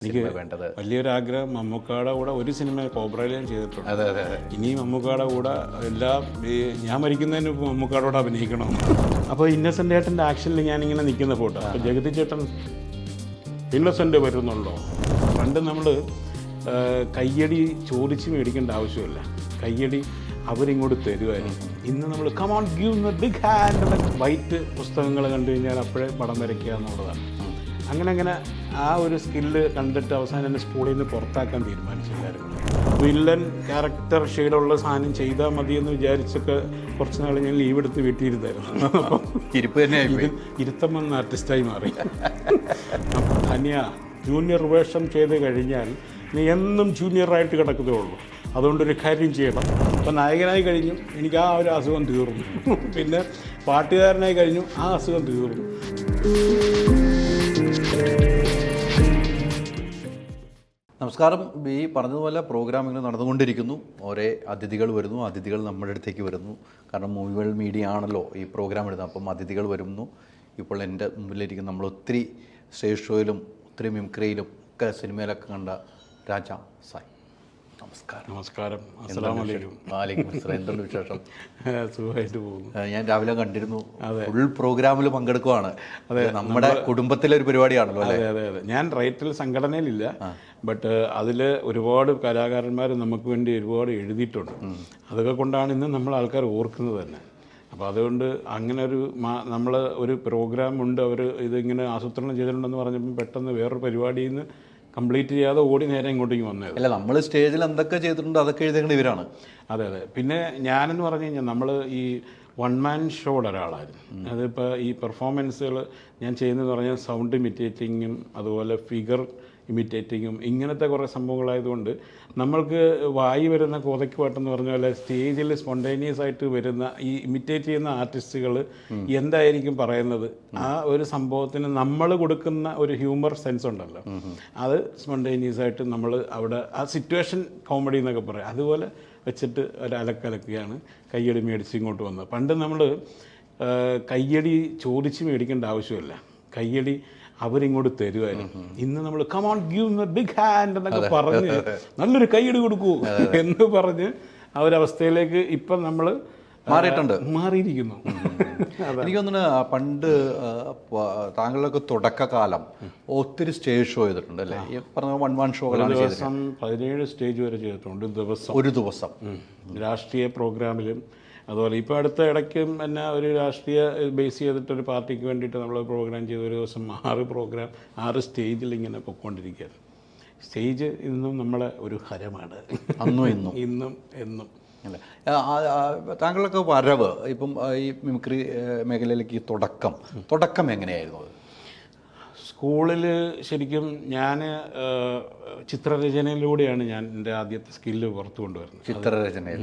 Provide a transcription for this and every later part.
എനിക്ക് വലിയൊരാഗ്രഹം മമ്മൂക്കയുടെ കൂടെ ഒരു സിനിമ കോബ്രയിൽ ഞാൻ ചെയ്തിട്ടുണ്ട്. അതെ അതെ അതെ. ഇനിയും മമ്മൂക്കയുടെ കൂടെ എല്ലാം ഞാൻ മരിക്കുന്നതിന് മമ്മൂക്കയുടെ കൂടെ അഭിനയിക്കണം. അപ്പോൾ ഇന്നസെൻ്റ് ഏട്ടൻ്റെ ആക്ഷനിൽ ഞാനിങ്ങനെ നിൽക്കുന്ന ഫോട്ടോ. അപ്പോൾ ജഗതി ചേട്ടൻ ഇന്നസെൻ്റ് വരുന്നുണ്ടോ? പണ്ട് നമ്മൾ കയ്യടി ചോദിച്ച് മേടിക്കേണ്ട ആവശ്യമില്ല, കയ്യടി അവരിങ്ങോട്ട് തരുമായിരുന്നു. ഇന്ന് നമ്മൾ come on give big hand white പുസ്തകങ്ങൾ കണ്ടു കഴിഞ്ഞാൽ അപ്പോഴേ പടം വരയ്ക്കുക എന്നുള്ളതാണ്. അങ്ങനെ ആ ഒരു സ്കില്ല് കണ്ടിട്ട് അവസാനം എന്നെ സ്കൂളിൽ നിന്ന് പുറത്താക്കാൻ തീരുമാനിച്ചില്ലായിരുന്നു. വില്ലൻ ക്യാരക്ടർ ഷെയ്ഡുള്ള സാധനം ചെയ്താൽ മതിയെന്ന് വിചാരിച്ചൊക്കെ കുറച്ച് നാൾ ഞാൻ ലീവ് എടുത്ത് വീട്ടിലിരുന്നായിരുന്നു. അപ്പം ഇരുത്തമെന്ന ആർട്ടിസ്റ്റായി മാറി. ധന്യ ജൂനിയർ വേഷം ചെയ്ത് കഴിഞ്ഞാൽ നീ എന്നും ജൂനിയറായിട്ട് കിടക്കുന്നേ ഉള്ളൂ. അതുകൊണ്ടൊരു കാര്യം ചെയ്യണം. അപ്പം നായകനായി കഴിഞ്ഞു, എനിക്ക് ആ ഒരു അസുഖം തീർന്നു. പിന്നെ പാട്ടുകാരനായി കഴിഞ്ഞു, ആ അസുഖം തീർന്നു. നമസ്കാരം. ഈ പറഞ്ഞതുപോലെ പ്രോഗ്രാം ഇങ്ങനെ നടന്നുകൊണ്ടിരിക്കുന്നു. ഓരോ അതിഥികൾ വരുന്നു, അതിഥികൾ നമ്മുടെ അടുത്തേക്ക് വരുന്നു. കാരണം മൂവി വേൾഡ് മീഡിയ ആണല്ലോ ഈ പ്രോഗ്രാം എടുത്തത്. അപ്പം അതിഥികൾ വരുന്നു. ഇപ്പോൾ എൻ്റെ മുമ്പിലിരിക്കുന്ന നമ്മൾ ഒത്തിരി സ്റ്റേജ് ഷോയിലും ഒത്തിരി മിമിക്രിയിലും ഒക്കെ സിനിമയിലൊക്കെ കണ്ട രാജ സായ്. നമസ്കാരം. നമസ്കാരം. അസ്സലാമു അലൈക്കും. വാലൈക്കും അസ്സലാം. എന്തുണ്ട് വിശേഷം? സുഖമായിട്ട് പോകുന്നു. ഞാൻ രാവിലെ കണ്ടിരുന്നു, ഫുൾ പ്രോഗ്രാമിൽ പങ്കെടുക്കുവാണ്. അതെ, നമ്മുടെ കുടുംബത്തിലെ ഒരു പരിപാടിയാണല്ലോ അല്ലേ? അതെ അതെ. ഞാൻ റൈറ്റിൽ സംഘടനയിലില്ല, ബട്ട് അതിൽ ഒരുപാട് കലാകാരന്മാർ നമുക്ക് വേണ്ടി ഒരുപാട് എഴുതിയിട്ടുണ്ട്. അതൊക്കെ കൊണ്ടാണ് ഇന്ന് നമ്മൾ ആൾക്കാർ ഓർക്കുന്നത് തന്നെ. അപ്പോൾ അതുകൊണ്ട് അങ്ങനെ ഒരു നമ്മൾ ഒരു പ്രോഗ്രാം ഉണ്ട്, അവർ ഇതിങ്ങനെ ആസൂത്രണം ചെയ്തിട്ടുണ്ടെന്ന് പറഞ്ഞപ്പോൾ പെട്ടെന്ന് വേറൊരു പരിപാടിയിൽ നിന്ന് കംപ്ലീറ്റ് ചെയ്യാതെ ഓടി നേരെ ഇങ്ങോട്ടേക്ക് വന്നത്. അല്ല, നമ്മൾ സ്റ്റേജിൽ എന്തൊക്കെ ചെയ്തിട്ടുണ്ട് അതൊക്കെ എഴുതേണ്ട ഇവരാണ്. അതെ അതെ. പിന്നെ ഞാനെന്ന് പറഞ്ഞു കഴിഞ്ഞാൽ നമ്മൾ ഈ വൺ മാൻ ഷോയുടെ ഒരാളായിരുന്നു. അതിപ്പോൾ ഈ പെർഫോമൻസുകൾ ഞാൻ ചെയ്യുന്നതെന്ന് പറഞ്ഞാൽ സൗണ്ട് ഇമിറ്റേറ്റിങ്ങും അതുപോലെ ഫിഗർ ഇമിറ്റേറ്റിങ്ങും ഇങ്ങനത്തെ കുറേ സംഭവങ്ങളായതുകൊണ്ട് നമ്മൾക്ക് വായി വരുന്ന കോതയ്ക്ക് പാട്ടെന്ന് പറഞ്ഞ പോലെ സ്റ്റേജിൽ സ്പോണ്ടേനിയസ് ആയിട്ട് വരുന്ന ഈ ഇമിറ്റേറ്റ് ചെയ്യുന്ന ആർട്ടിസ്റ്റുകൾ എന്തായിരിക്കും പറയുന്നത്, ആ ഒരു സംഭവത്തിന് നമ്മൾ കൊടുക്കുന്ന ഒരു ഹ്യൂമർ സെൻസ് ഉണ്ടല്ലോ, അത് സ്പോണ്ടേനിയസ് ആയിട്ട് നമ്മൾ അവിടെ ആ സിറ്റുവേഷൻ കോമഡി എന്നൊക്കെ പറയും, അതുപോലെ വെച്ചിട്ട് ഒരു അലക്കലക്കുകയാണ് കയ്യടി മേടിച്ച് ഇങ്ങോട്ട് വന്നത്. പണ്ട് നമ്മൾ കയ്യടി ചോദിച്ച് മേടിക്കേണ്ട ആവശ്യമില്ല, കയ്യടി അവരിങ്ങോട്ട് തരുമായിരുന്നു. ഇന്ന് നമ്മൾ കമോൺ ഗിവ് ബിഗ് ഹാൻഡ് എന്നൊക്കെ പറഞ്ഞ് നല്ലൊരു കൈയ്യടി കൊടുക്കൂ എന്ന് പറഞ്ഞ് ആ ഒരു അവസ്ഥയിലേക്ക് ഇപ്പം നമ്മൾ മാറിയിരിക്കുന്നു. എനിക്ക് തോന്നുന്നു പണ്ട് താങ്കളുടെ തുടക്കകാലം ഒത്തിരി സ്റ്റേജ് ഷോ ചെയ്തിട്ടുണ്ട് അല്ലേ? ഈ പറഞ്ഞ വൺ വൺ ഷോകളാണ്. ദിവസം 17 സ്റ്റേജ് വരെ ചെയ്തിട്ടുണ്ട്. ഒരു ദിവസം രാഷ്ട്രീയ പ്രോഗ്രാമിലും അതുപോലെ ഇപ്പോൾ അടുത്ത ഇടയ്ക്കും തന്നെ ഒരു രാഷ്ട്രീയ ബേസ് ചെയ്തിട്ടൊരു പാർട്ടിക്ക് വേണ്ടിയിട്ട് നമ്മൾ പ്രോഗ്രാം ചെയ്ത ഒരു ദിവസം 6 സ്റ്റേജിൽ ഇങ്ങനെ പൊയ്ക്കൊണ്ടിരിക്കുകയാണ്. സ്റ്റേജ് ഇന്നും നമ്മളെ ഒരു ഹരമാണ്, ഇന്നും എന്നും. അല്ല, താങ്കളൊക്കെ വരവ് ഇപ്പം ഈ മിമിക്രി മേഖലയിലേക്ക് ഈ തുടക്കം എങ്ങനെയായിരുന്നു? സ്കൂളിൽ ശരിക്കും ഞാൻ ചിത്രരചനയിലൂടെയാണ് ഞാൻ എൻ്റെ ആദ്യത്തെ സ്കില്ല് പുറത്തു കൊണ്ടുവരുന്നത്. ചിത്രരചനയിൽ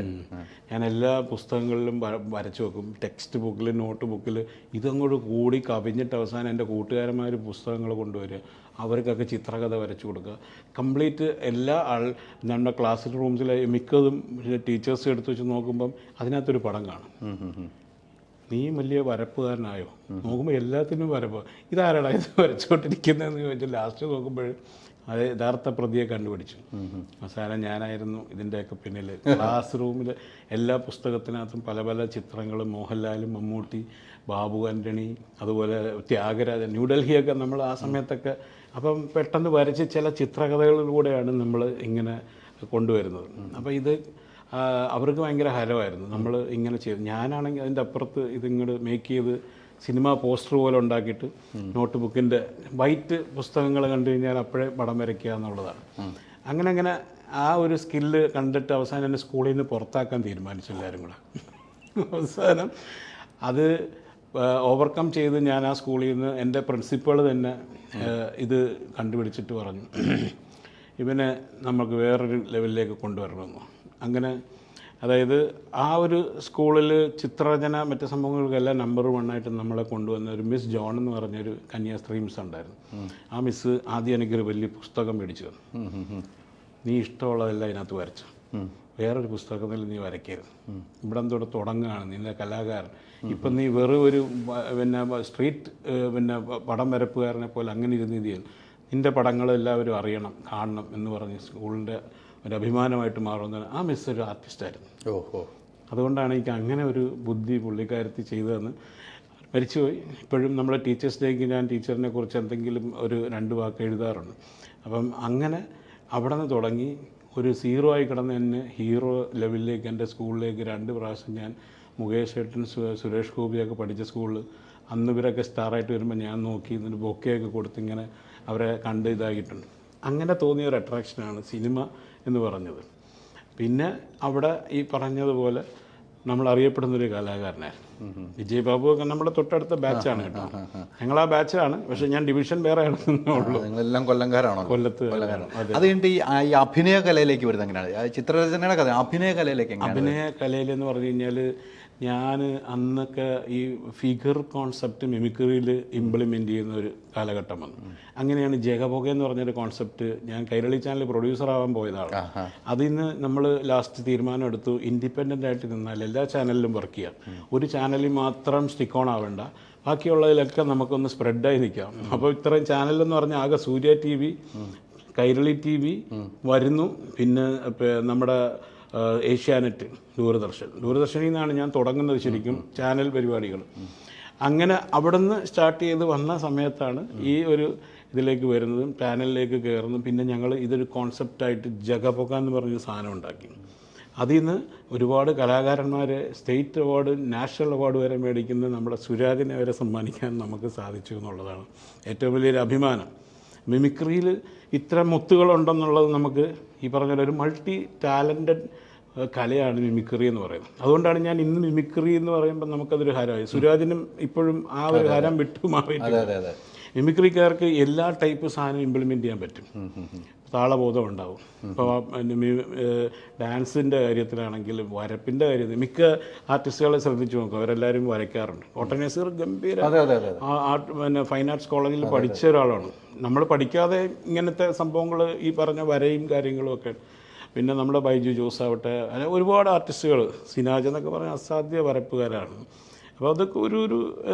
ഞാൻ എല്ലാ പുസ്തകങ്ങളിലും വരച്ചു വെക്കും, ടെക്സ്റ്റ് ബുക്കിൽ, നോട്ട് ബുക്കിൽ. ഇതങ്ങോട്ട് കൂടി കവിഞ്ഞിട്ട് അവസാനം എൻ്റെ കൂട്ടുകാരന്മാർ പുസ്തകങ്ങൾ കൊണ്ടുവരിക, അവർക്കൊക്കെ ചിത്രകഥ വരച്ചു കൊടുക്കുക. കംപ്ലീറ്റ് എല്ലാ നമ്മുടെ ക്ലാസ് റൂംസിലെ മിക്കതും ടീച്ചേഴ്സ് എടുത്ത് വെച്ച് നോക്കുമ്പം അതിനകത്തൊരു പടം കാണും. നീ വലിയ വരപ്പുകാരനായോ? നോക്കുമ്പോൾ എല്ലാത്തിനും വരപ്പ്. ഇതാരാടാ ഇത് വരച്ചുകൊണ്ടിരിക്കുന്നതെന്ന് ചോദിച്ചാൽ ലാസ്റ്റ് നോക്കുമ്പോൾ അത് യഥാർത്ഥ പ്രതിയെ കണ്ടുപിടിച്ചു. അവസാനം ഞാനായിരുന്നു ഇതിൻ്റെയൊക്കെ പിന്നിൽ. ക്ലാസ് റൂമിൽ എല്ലാ പുസ്തകത്തിനകത്തും പല പല ചിത്രങ്ങളും, മോഹൻലാലും മമ്മൂട്ടി, ബാബു ആൻ്റണി, അതുപോലെ ത്യാഗരാജൻ, ന്യൂഡൽഹിയൊക്കെ നമ്മൾ ആ സമയത്തൊക്കെ അപ്പം പെട്ടെന്ന് വരച്ച് ചില ചിത്രകഥകളിലൂടെയാണ് നമ്മൾ ഇങ്ങനെ കൊണ്ടുവരുന്നത്. അപ്പോൾ ഇത് അവർക്ക് ഭയങ്കര ഹരമായിരുന്നു നമ്മൾ ഇങ്ങനെ ചെയ്ത്. ഞാനാണെങ്കിൽ അതിൻ്റെ അപ്പുറത്ത് ഇതിങ്ങോട്ട് മേക്ക് ചെയ്ത് സിനിമ പോസ്റ്റർ പോലെ ഉണ്ടാക്കിയിട്ട് നോട്ട് ബുക്കിൻ്റെ വൈറ്റ് പുസ്തകങ്ങൾ കണ്ടു കഴിഞ്ഞാൽ അപ്പോഴേ പടം വരയ്ക്കുക എന്നുള്ളതാണ്. അങ്ങനെ ആ ഒരു സ്കില്ല് കണ്ടിട്ട് അവസാനം എന്നെ സ്കൂളിൽ നിന്ന് പുറത്താക്കാൻ തീരുമാനിച്ചു എല്ലാവരും കൂടെ. അവസാനം അത് ഓവർകം ചെയ്ത് ഞാൻ ആ സ്കൂളിൽ നിന്ന് എൻ്റെ പ്രിൻസിപ്പൾ തന്നെ ഇത് കണ്ടുപിടിച്ചിട്ട് പറഞ്ഞു, ഇവനെ നമുക്ക് വേറൊരു ലെവലിലേക്ക് കൊണ്ടുവരണമെന്ന്. അങ്ങനെ അതായത് ആ ഒരു സ്കൂളിൽ ചിത്രരചന മറ്റ് സംഭവങ്ങൾക്കെല്ലാം നമ്പർ 1 ആയിട്ട് നമ്മളെ കൊണ്ടുവന്ന ഒരു മിസ് ജോൺ എന്ന് പറഞ്ഞൊരു കന്യാസ്ത്രീ മിസ് ഉണ്ടായിരുന്നു. ആ മിസ് ആദ്യം എനിക്കൊരു വലിയ പുസ്തകം മേടിച്ചു തന്നു. നീ ഇഷ്ടമുള്ളതെല്ലാം ഇതിനകത്ത് വരച്ചു, വേറൊരു പുസ്തകത്തിൽ നീ വരയ്ക്കരുത്, ഇവിടെ എന്തോടെ തുടങ്ങുകയാണ് നിന്റെ കലാകാരൻ. ഇപ്പം നീ വെറും ഒരു പിന്നെ സ്ട്രീറ്റ് പിന്നെ പടം വരപ്പുകാരനെ പോലെ അങ്ങനെ ഇരുന്ന് ഇത് ചെയ്യുന്നു. നിൻ്റെ പടങ്ങൾ എല്ലാവരും അറിയണം, കാണണം എന്ന് പറഞ്ഞ് സ്കൂളിൻ്റെ ഒരു അഭിമാനമായിട്ട് മാറുന്ന ആ മിസ് ഒരു ആർട്ടിസ്റ്റായിരുന്നു. ഓഹോ. അതുകൊണ്ടാണ് എനിക്ക് അങ്ങനെ ഒരു ബുദ്ധി പുള്ളിക്കാരത്തി ചെയ്തതെന്ന്. മരിച്ചുപോയി. ഇപ്പോഴും നമ്മുടെ ടീച്ചേഴ്സ് ഡേക്ക് ഞാൻ ടീച്ചറിനെ കുറിച്ച് എന്തെങ്കിലും ഒരു 2 വാക്ക് എഴുതാറുണ്ട്. അപ്പം അങ്ങനെ അവിടെ നിന്ന് തുടങ്ങി ഒരു സീറോ ആയി കിടന്ന് എന്നെ ഹീറോ ലെവലിലേക്ക് എൻ്റെ സ്കൂളിലേക്ക് 2 പ്രാവശ്യം ഞാൻ മുകേഷ് ഏട്ടൻ, സുരേഷ് ഗോപിയൊക്കെ പഠിച്ച സ്കൂളിൽ അന്ന് ഇവരൊക്കെ സ്റ്റാറായിട്ട് വരുമ്പോൾ ഞാൻ നോക്കി ഇതിന് ബൊക്കെയൊക്കെ കൊടുത്ത് ഇങ്ങനെ അവരെ കണ്ട് ഇതാക്കിയിട്ടുണ്ട്. അങ്ങനെ തോന്നിയ ഒരു അട്രാക്ഷനാണ് സിനിമ എന്ന് പറഞ്ഞത്. പിന്നെ അവിടെ ഈ പറഞ്ഞതുപോലെ നമ്മൾ അറിയപ്പെടുന്നൊരു കലാകാരനായിരുന്നു വിജയ് ബാബു ഒക്കെ നമ്മുടെ തൊട്ടടുത്ത ബാച്ചാണ് കേട്ടോ. ഞങ്ങൾ ആ ബാച്ചാണ്, പക്ഷെ ഞാൻ ഡിവിഷൻ വേറെ ആണെന്നുള്ളൂ. നിങ്ങളെല്ലാം കൊല്ലംകാരാണോ? കൊല്ലത്ത്. അത് കഴിഞ്ഞിട്ട് ഈ അഭിനയ കലയിലേക്ക് വരുന്നത് എങ്ങനെയാണ്? ചിത്രരചനയുടെ കഥ അഭിനയ കലയിലേക്ക് അഭിനയ കലയിലെന്ന് പറഞ്ഞു കഴിഞ്ഞാൽ ഞാൻ അന്നൊക്കെ ഈ ഫിഗർ കോൺസെപ്റ്റ് മിമിക്രിയിൽ ഇംപ്ലിമെൻ്റ് ചെയ്യുന്ന ഒരു കാലഘട്ടം വന്നു. അങ്ങനെയാണ് ജഗപുക എന്ന് പറഞ്ഞൊരു കോൺസെപ്റ്റ് ഞാൻ കൈരളി ചാനൽ പ്രൊഡ്യൂസർ ആവാൻ പോയതാണ്. അതിൽ നിന്ന് നമ്മൾ ലാസ്റ്റ് തീരുമാനം എടുത്തു, ഇൻഡിപെൻഡൻ്റ് ആയിട്ട് നിന്നാൽ എല്ലാ ചാനലിലും വർക്ക് ചെയ്യാം, ഒരു ചാനലിൽ മാത്രം സ്റ്റിക്ക് ഓൺ ആവേണ്ട, ബാക്കിയുള്ളതിലൊക്കെ നമുക്കൊന്ന് സ്പ്രെഡായി നിൽക്കാം. അപ്പോൾ ഇത്രയും ചാനലെന്ന് പറഞ്ഞാൽ ആകെ സൂര്യ TV, കൈരളി TV വരുന്നു, പിന്നെ നമ്മുടെ ഏഷ്യാനെറ്റ്, ദൂരദർശനിൽ നിന്നാണ് ഞാൻ തുടങ്ങുന്നത് ശരിക്കും ചാനൽ പരിപാടികൾ. അങ്ങനെ അവിടെ നിന്ന് സ്റ്റാർട്ട് ചെയ്ത് വന്ന സമയത്താണ് ഈ ഒരു ഇതിലേക്ക് വരുന്നതും ചാനലിലേക്ക് കയറുന്നതും. പിന്നെ ഞങ്ങൾ ഇതൊരു കോൺസെപ്റ്റായിട്ട് ജഗപൊക എന്ന് പറഞ്ഞൊരു സാധനം ഉണ്ടാക്കി. അതിൽ നിന്ന് ഒരുപാട് കലാകാരന്മാരെ സ്റ്റേറ്റ് അവാർഡ്, നാഷണൽ അവാർഡ് വരെ മേടിക്കുന്ന നമ്മുടെ സുരാജിനെ വരെ സമ്മാനിക്കാൻ നമുക്ക് സാധിച്ചു എന്നുള്ളതാണ് ഏറ്റവും വലിയൊരു അഭിമാനം. മിമിക്രിയിൽ ഇത്ര മുത്തുകളുണ്ടെന്നുള്ളത് നമുക്ക് ഈ പറഞ്ഞ ഒരു മൾട്ടി ടാലൻറ്റഡ് കലയാണ് മിമിക്രി എന്ന് പറയുന്നത്. അതുകൊണ്ടാണ് ഞാൻ ഇന്ന് മിമിക്രി എന്ന് പറയുമ്പോൾ നമുക്കതൊരു ഹരമായി. സുരാജിനും ഇപ്പോഴും ആ ഒരു ഹരം വിട്ടു മാറിയിട്ടുണ്ട്. മിമിക്രിക്കാർക്ക് എല്ലാ ടൈപ്പ് സാധനം ഇംപ്ലിമെൻ്റ് ചെയ്യാൻ പറ്റും. താളബോധം ഉണ്ടാവും. ഇപ്പോൾ ഡാൻസിൻ്റെ കാര്യത്തിലാണെങ്കിലും വരപ്പിൻ്റെ കാര്യത്തിൽ മിക്ക ആർട്ടിസ്റ്റുകളെ ശ്രദ്ധിച്ചു നോക്കും, അവരെല്ലാവരും വരയ്ക്കാറുണ്ട്. കോട്ടൺ നസീർ ഗംഭീര പിന്നെ ഫൈൻ ആർട്സ് കോളേജിൽ പഠിച്ച ഒരാളാണ്. നമ്മൾ പഠിക്കാതെ ഇങ്ങനത്തെ സംഭവങ്ങൾ ഈ പറഞ്ഞ വരയും കാര്യങ്ങളും ഒക്കെ. പിന്നെ നമ്മുടെ ബൈജു ജോസ് ആവട്ടെ, അങ്ങനെ ഒരുപാട് ആർട്ടിസ്റ്റുകൾ, സിനാജ് എന്നൊക്കെ പറഞ്ഞാൽ അസാധ്യ വരപ്പുകാരാണ്. അപ്പോൾ അതൊക്കെ ഒരു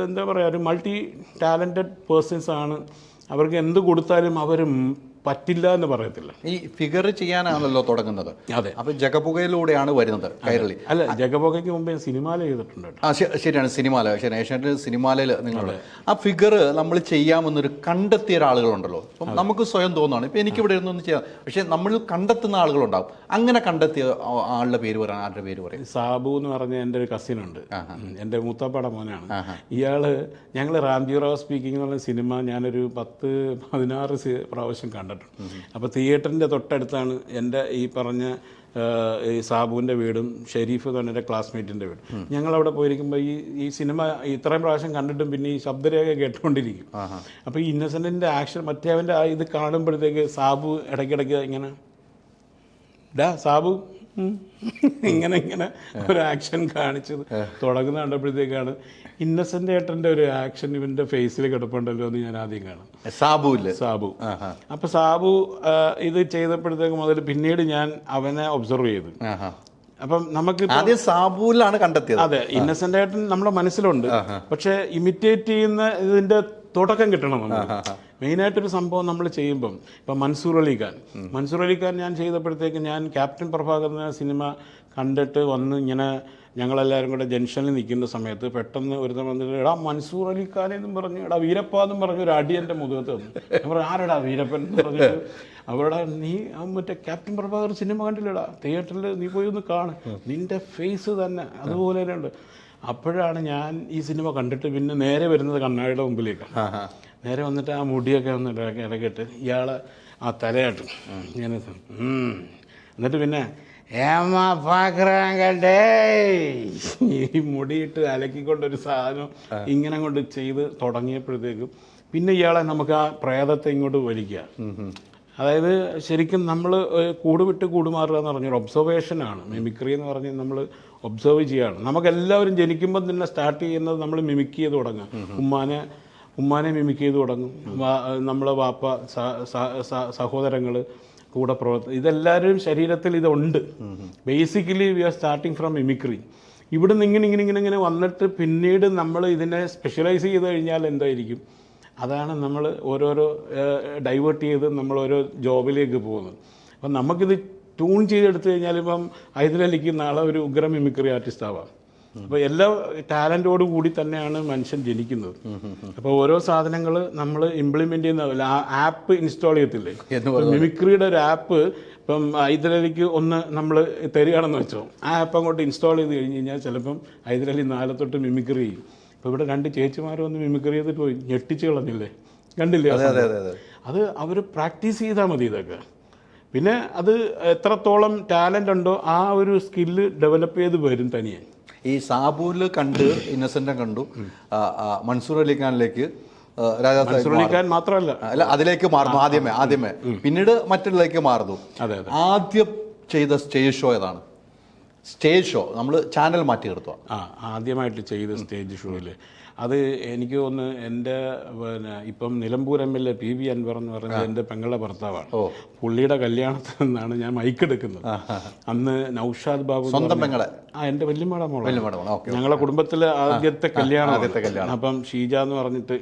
എന്താ പറയുക, ഒരു മൾട്ടി ടാലൻറ്റഡ് പേഴ്സൺസ് ആണ്. അവർക്ക് എന്ത് കൊടുത്താലും അവർ പറ്റില്ല എന്ന് പറയത്തില്ല. ഈ ഫിഗർ ചെയ്യാനാണല്ലോ തുടങ്ങുന്നത്. അതെ. അപ്പോൾ ജഗപുകയിലൂടെയാണ് വരുന്നത് കൈരളി. അല്ല, ജഗപുകയ്ക്ക് മുമ്പേ സിനിമയിൽ ചെയ്തിട്ടുണ്ട്. ശരിയാണ്, സിനിമാല. ശരി, ഏഷ്യാനെറ്റ് സിനിമാലയിൽ നിങ്ങൾ ആ ഫിഗർ നമ്മൾ ചെയ്യാമെന്നൊരു കണ്ടെത്തിയ ഒരാളുകളുണ്ടല്ലോ. അപ്പം നമുക്ക് സ്വയം തോന്നുകയാണ് ഇപ്പം എനിക്കിവിടെ ഇരുന്നൊന്ന് ചെയ്യാം, പക്ഷെ നമ്മൾ കണ്ടെത്തുന്ന ആളുകളുണ്ടാവും. അങ്ങനെ കണ്ടെത്തിയ ആളുടെ പേര് പറയാൻ, ആരുടെ പേര് പറയും? സാബു എന്ന് പറഞ്ഞ എൻ്റെ ഒരു കസിനുണ്ട്, എൻ്റെ മൂത്തപ്പട മോനാണ്. ഞങ്ങൾ റാംജി റാവ് സ്പീക്കിംഗ് എന്ന് പറഞ്ഞ സിനിമ ഞാനൊരു 10-16 പ്രാവശ്യം കണ്ടു. അപ്പോൾ തിയേറ്ററിൻ്റെ തൊട്ടടുത്താണ് എൻ്റെ ഈ പറഞ്ഞ ഈ സാബുവിൻ്റെ വീടും ഷെരീഫ് എന്ന് പറഞ്ഞ ക്ലാസ്മേറ്റിൻ്റെ വീടും. ഞങ്ങളവിടെ പോയിരിക്കുമ്പോൾ ഈ സിനിമ ഇത്രയും പ്രാവശ്യം കണ്ടിട്ടും പിന്നെ ഈ ശബ്ദരേഖ കേട്ടുകൊണ്ടിരിക്കും. അപ്പോൾ ഈ ഇന്നസെൻറ്റിൻ്റെ ആക്ഷൻ മറ്റേവൻ്റെ ഇത് കാണുമ്പോഴത്തേക്ക് സാബു ഇടയ്ക്കിടയ്ക്ക് ഇങ്ങനെ സാബു ഇങ്ങനെ ഒരു ആക്ഷൻ കാണിച്ചത് തുടങ്ങുന്ന കണ്ടപ്പോഴത്തേക്കാണ് ഇന്നസെന്റ് ഏട്ടൻ്റെ ഒരു ആക്ഷൻ ഇവന്റെ ഫേസിൽ കിടപ്പുണ്ടല്ലോ എന്ന് ഞാൻ ആദ്യം കാണും. സാബു. അപ്പൊ സാബു ഇത് ചെയ്തപ്പോഴത്തേക്ക് മുതൽ പിന്നീട് ഞാൻ അവനെ ഒബ്സർവ് ചെയ്തു. അപ്പം നമുക്ക് ആദ്യം സാബുവിലാണ് കണ്ടെത്തിയത്. അതെ, ഇന്നസെന്റ് ഏട്ടൻ നമ്മുടെ മനസ്സിലുണ്ട്, പക്ഷെ ഇമിറ്റേറ്റ് ചെയ്യുന്ന ഇതിന്റെ തുടക്കം കിട്ടണം നമുക്ക്. മെയിനായിട്ടൊരു സംഭവം നമ്മൾ ചെയ്യുമ്പം ഇപ്പം മൻസൂർ അലി ഖാൻ ഞാൻ ചെയ്തപ്പോഴത്തേക്ക് ഞാൻ ക്യാപ്റ്റൻ പ്രഭാകർ എന്ന സിനിമ കണ്ടിട്ട് വന്ന് ഇങ്ങനെ ഞങ്ങളെല്ലാവരും കൂടെ ജംഗ്ഷനിൽ നിൽക്കുന്ന സമയത്ത് പെട്ടെന്ന് ഒരു വന്നിട്ട് എടാ മൻസൂർ അലി ഖാനെന്നും പറഞ്ഞ് എടാ വീരപ്പ എന്നും പറഞ്ഞ് ഒരു അടി എൻ്റെ മുഖത്ത് വന്നു. ഞാൻ പറഞ്ഞു ആരടാ വീരപ്പൻ എന്ന് പറഞ്ഞിട്ട് അവിടെ നീ മറ്റേ ക്യാപ്റ്റൻ പ്രഭാകർ സിനിമ കണ്ടില്ലടാ, തിയേറ്ററിൽ നീ പോയി ഒന്ന് കാണും, നിൻ്റെ ഫേസ് തന്നെ അതുപോലെ തന്നെ ഉണ്ട്. അപ്പോഴാണ് ഞാൻ ഈ സിനിമ കണ്ടിട്ട് പിന്നെ നേരെ വരുന്നത് കണ്ണാടിയുടെ മുമ്പിലേക്കാണ്. നേരെ വന്നിട്ട് ആ മുടിയൊക്കെ ഒന്ന് ഇടക്കിട്ട് ഇയാളെ ആ തലയാട്ടും ഇങ്ങനെ, എന്നിട്ട് പിന്നെ ഏമാ പാക്കറേ ഈ മുടിയിട്ട് അലക്കിക്കൊണ്ടൊരു സാധനം ഇങ്ങനെ കൊണ്ട് ചെയ്ത് തുടങ്ങിയപ്പോഴത്തേക്കും പിന്നെ ഇയാളെ നമുക്ക് ആ പ്രേതത്തെ ഇങ്ങോട്ട് വലിക്കുക. അതായത് ശരിക്കും നമ്മൾ കൂടുവിട്ട് കൂടുമാറുക എന്ന് പറഞ്ഞൊരു ഒബ്സർവേഷനാണ് മിമിക്രി എന്ന് പറഞ്ഞ് നമ്മൾ ഒബ്സർവ് ചെയ്യുകയാണ്. നമുക്കെല്ലാവരും ജനിക്കുമ്പോൾ തന്നെ സ്റ്റാർട്ട് ചെയ്യുന്നത് നമ്മൾ മിമിക് ചെയ്ത് തുടങ്ങും. ഉമ്മാനെ മിമിക് ചെയ്ത് തുടങ്ങും, നമ്മളെ വാപ്പ, സഹോദരങ്ങൾ, കൂടെ ഇതെല്ലാവരും ശരീരത്തിൽ ഇതുണ്ട്. Basically we R starting from mimicry. ഇവിടുന്ന് ഇങ്ങനെ വന്നിട്ട് പിന്നീട് നമ്മൾ ഇതിനെ സ്പെഷ്യലൈസ് ചെയ്ത് കഴിഞ്ഞാൽ എന്തായിരിക്കും, അതാണ് നമ്മൾ ഓരോരോ ഡൈവേർട്ട് ചെയ്ത് നമ്മൾ ഓരോ ജോബിലേക്ക് പോകുന്നത്. അപ്പം നമുക്കിത് ട്യൂൺ ചെയ്തെടുത്തു കഴിഞ്ഞാൽ ഇപ്പം ഹൈദരാലിക്ക് നാളെ ഒരു ഉഗ്ര മിമിക്രി ആർട്ടിസ്റ്റ് ആവാം. അപ്പോൾ എല്ലാ ടാലൻറ്റോടു കൂടി തന്നെയാണ് മനുഷ്യൻ ജനിക്കുന്നത്. അപ്പോൾ ഓരോ സാധനങ്ങൾ നമ്മൾ ഇംപ്ലിമെൻ്റ് ചെയ്യുന്ന ആപ്പ് ഇൻസ്റ്റാൾ ചെയ്യത്തില്ലേ, മിമിക്രിയുടെ ഒരു ആപ്പ് ഇപ്പം ഹൈദരാലിക്ക് ഒന്ന് നമ്മൾ തരികയാണെന്ന് വെച്ചോ, ആ ആപ്പ് അങ്ങോട്ട് ഇൻസ്റ്റാൾ ചെയ്ത് കഴിഞ്ഞ് കഴിഞ്ഞാൽ ചിലപ്പം ഹൈദരാലി നാളെ തൊട്ട് മിമിക്രി ചെയ്യും. ഇപ്പോൾ ഇവിടെ 2 ചേച്ചിമാർ വന്ന് മിമിക്രി ചെയ്തിട്ട് പോയി, ഞെട്ടിച്ച് കളഞ്ഞില്ലേ, കണ്ടില്ലേ? അത് അവർ പ്രാക്ടീസ് ചെയ്താൽ മതി ഇതൊക്കെ. പിന്നെ അത് എത്രത്തോളം ടാലൻ്റ് ഉണ്ടോ ആ ഒരു സ്കില്ല് ഡെവലപ്പ് ചെയ്ത് വരും തനിയെ. ഈ സാബുവിൽ കണ്ട് ഇന്നസെന്റും കണ്ടു, മൻസൂർ അലിഖാനിലേക്ക് മൻസൂർ അലിഖാൻ മാത്രമല്ല, അല്ല അതിലേക്ക് മാറുന്നു ആദ്യമേ പിന്നീട് മറ്റുള്ളതിലേക്ക് മാറുന്നു. ആദ്യം ചെയ്ത സ്റ്റേജ് ഷോ ഏതാണ്? സ്റ്റേജ് ഷോ നമ്മൾ ചാനൽ മാറ്റി നിർത്തുക. ആദ്യമായിട്ട് ചെയ്ത സ്റ്റേജ് ഷോയിൽ അത് എനിക്ക് തോന്നുന്നു എൻ്റെ ഇപ്പം നിലമ്പൂർ MLA PV അൻവർ എന്ന് പറയുന്നത് എൻ്റെ പെങ്ങളുടെ ഭർത്താവാണ്. പുള്ളിയുടെ കല്യാണത്തിൽ നിന്നാണ് ഞാൻ മൈക്ക് എടുക്കുന്നത്. അന്ന് നൗഷാദ് ബാബു, സ്വന്തം പെങ്ങളെ, എൻ്റെ വല്യമ്മയുടെ മോളെ, ഞങ്ങളെ കുടുംബത്തിലെ ആദ്യത്തെ കല്യാണം. അപ്പം ഷീജ എന്ന് പറഞ്ഞിട്ട്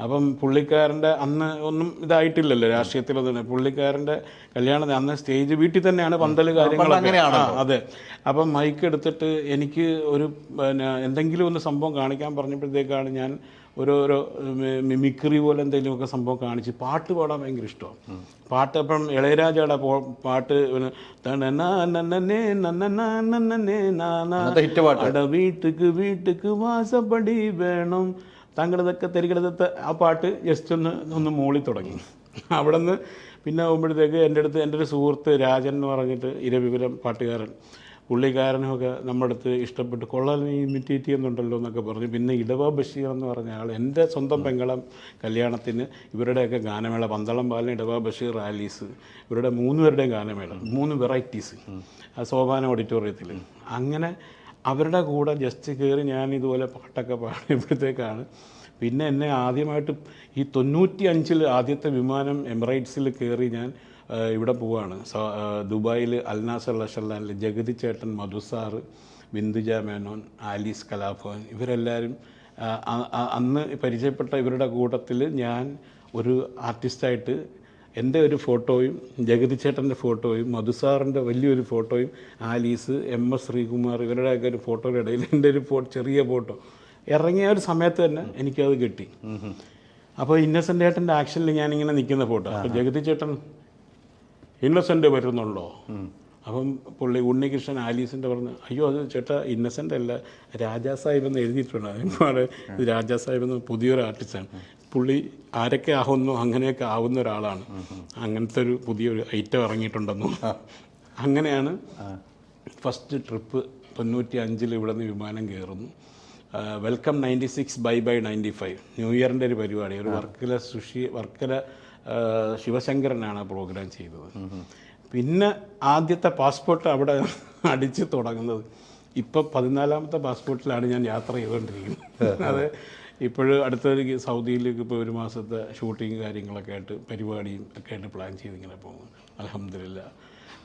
അപ്പം പുള്ളിക്കാരൻ്റെ അന്ന് ഒന്നും ഇതായിട്ടില്ലല്ലോ രാഷ്ട്രീയത്തിലൊന്നും, പുള്ളിക്കാരൻ്റെ കല്യാണത്തിന് അന്ന് സ്റ്റേജ് വീട്ടിൽ തന്നെയാണ് പന്തൽ കാര്യങ്ങളൊക്കെ. അതെ. അപ്പം മൈക്ക് എടുത്തിട്ട് എനിക്ക് ഒരു എന്തെങ്കിലും ഒന്ന് സംഭവം കാണിക്കാൻ പറഞ്ഞപ്പോഴത്തേക്കാണ് ഞാൻ ഓരോരോ മിമിക്രി പോലെ എന്തെങ്കിലുമൊക്കെ സംഭവം കാണിച്ച് പാട്ട് പാടാൻ ഭയങ്കര ഇഷ്ടമാണ്. പാട്ട് അപ്പം ഇളയരാജയുടെ പാട്ട് വീട്ടുക്ക് വാസപ്പടി വേണം താങ്കളതൊക്കെ തെരികിടത്തെ ആ പാട്ട് ജസ്റ്റ് ഒന്ന് മൂളി തുടങ്ങി. അവിടെ നിന്ന് പിന്നെ ആകുമ്പോഴത്തേക്ക് എൻ്റെ അടുത്ത് എൻ്റെ ഒരു സുഹൃത്ത് രാജൻ എന്ന് പറഞ്ഞിട്ട് ഇരവിപുരം പാട്ടുകാരൻ, പുള്ളിക്കാരനൊക്കെ നമ്മുടെ അടുത്ത് ഇഷ്ടപ്പെട്ട് കൊള്ളാൻ ഇമിറ്റേറ്റ് ചെയ്യുന്നുണ്ടല്ലോ എന്നൊക്കെ പറഞ്ഞു. പിന്നെ ഇടവ ബഷീർ എന്ന് പറഞ്ഞ ആൾ എൻ്റെ സ്വന്തം പെങ്കളം കല്യാണത്തിന് ഇവരുടെയൊക്കെ ഗാനമേള, പന്തളം ബാലൻ, ഇടവ ബഷീർ, ആലീസ്, ഇവരുടെ 3 പേരുടെയും ഗാനമേള, 3 വെറൈറ്റീസ് സോപാന ഓഡിറ്റോറിയത്തിൽ. അങ്ങനെ അവരുടെ കൂടെ ജസ്റ്റ് കയറി ഞാൻ ഇതുപോലെ പാട്ടൊക്കെ പാടിയപ്പോഴത്തേക്കാണ് പിന്നെ എന്നെ ആദ്യമായിട്ട് ഈ 95-ൽ ആദ്യത്തെ വിമാനം എമിറേറ്റ്സിൽ കയറി ഞാൻ ഇവിടെ പോവാണ്. ദുബായിൽ അൽനാസർ ലഷർലാൻഡിൽ ജഗതി ചേട്ടൻ, മധുസാറ്, ബിന്ദുജ മേനോൻ, ആലീസ് കലാഭവൻ, ഇവരെല്ലാവരും അന്ന് പരിചയപ്പെട്ട ഇവരുടെ കൂട്ടത്തിൽ ഞാൻ ഒരു ആർട്ടിസ്റ്റായിട്ട് എൻ്റെ ഒരു ഫോട്ടോയും ജഗതി ചേട്ടൻ്റെ ഫോട്ടോയും മധുസാറിൻ്റെ വലിയൊരു ഫോട്ടോയും ആലീസ്, MS ശ്രീകുമാർ ഇവരുടെയൊക്കെ ഒരു ഫോട്ടോയുടെ ഇടയിൽ എൻ്റെ ഒരു ചെറിയ ഫോട്ടോ ഇറങ്ങിയ ഒരു സമയത്ത് തന്നെ എനിക്കത് കിട്ടി. അപ്പോൾ ഇന്നസെൻ്റ് ചേട്ടൻ്റെ ആക്ഷനിൽ ഞാനിങ്ങനെ നിൽക്കുന്ന ഫോട്ടോ. അപ്പോൾ ജഗതി ചേട്ടൻ ഇന്നസെൻ്റ് വരുന്നുണ്ടോ? അപ്പം പുള്ളി ഉണ്ണികൃഷ്ണൻ ആലീസിൻ്റെ പറഞ്ഞു, അയ്യോ അത് ചേട്ടാ ഇന്നസെൻ്റ് അല്ല, രാജാ സാഹിബ് എന്ന് എഴുതിയിട്ടുണ്ട്. അതിന് ഇത് രാജാ സാഹിബ് എന്ന് പുതിയൊരു ആർട്ടിസ്റ്റാണ്. പുള്ളി ആരൊക്കെ ആവുന്നു അങ്ങനെയൊക്കെ ആവുന്ന ഒരാളാണ്, അങ്ങനത്തെ ഒരു പുതിയൊരു ഐറ്റം ഇറങ്ങിയിട്ടുണ്ടെന്നു. അങ്ങനെയാണ് ഫസ്റ്റ് ട്രിപ്പ് 95-ൽ ഇവിടെ നിന്ന് വിമാനം കയറുന്നു. വെൽക്കം 96 ബൈ 95 ന്യൂ ഇയറിൻ്റെ ഒരു പരിപാടി, ഒരു വർക്കല ശിവശങ്കരനാണ് ആ പ്രോഗ്രാം ചെയ്തത്. പിന്നെ ആദ്യത്തെ പാസ്പോർട്ട് അവിടെ അടിച്ച് തുടങ്ങുന്നത് ഇപ്പം 14ാമത്തെ പാസ്പോർട്ടിലാണ് ഞാൻ യാത്ര ചെയ്തുകൊണ്ടിരിക്കുന്നത്. അത് ഇപ്പോഴും അടുത്തൊരു സൗദിയിലേക്ക് ഇപ്പോൾ 1 മാസത്തെ ഷൂട്ടിങ് കാര്യങ്ങളൊക്കെ ആയിട്ട് പരിപാടിയും ഒക്കെ ആയിട്ട് പ്ലാൻ ചെയ്തിങ്ങനെ പോകും. അൽഹംദുലില്ലാ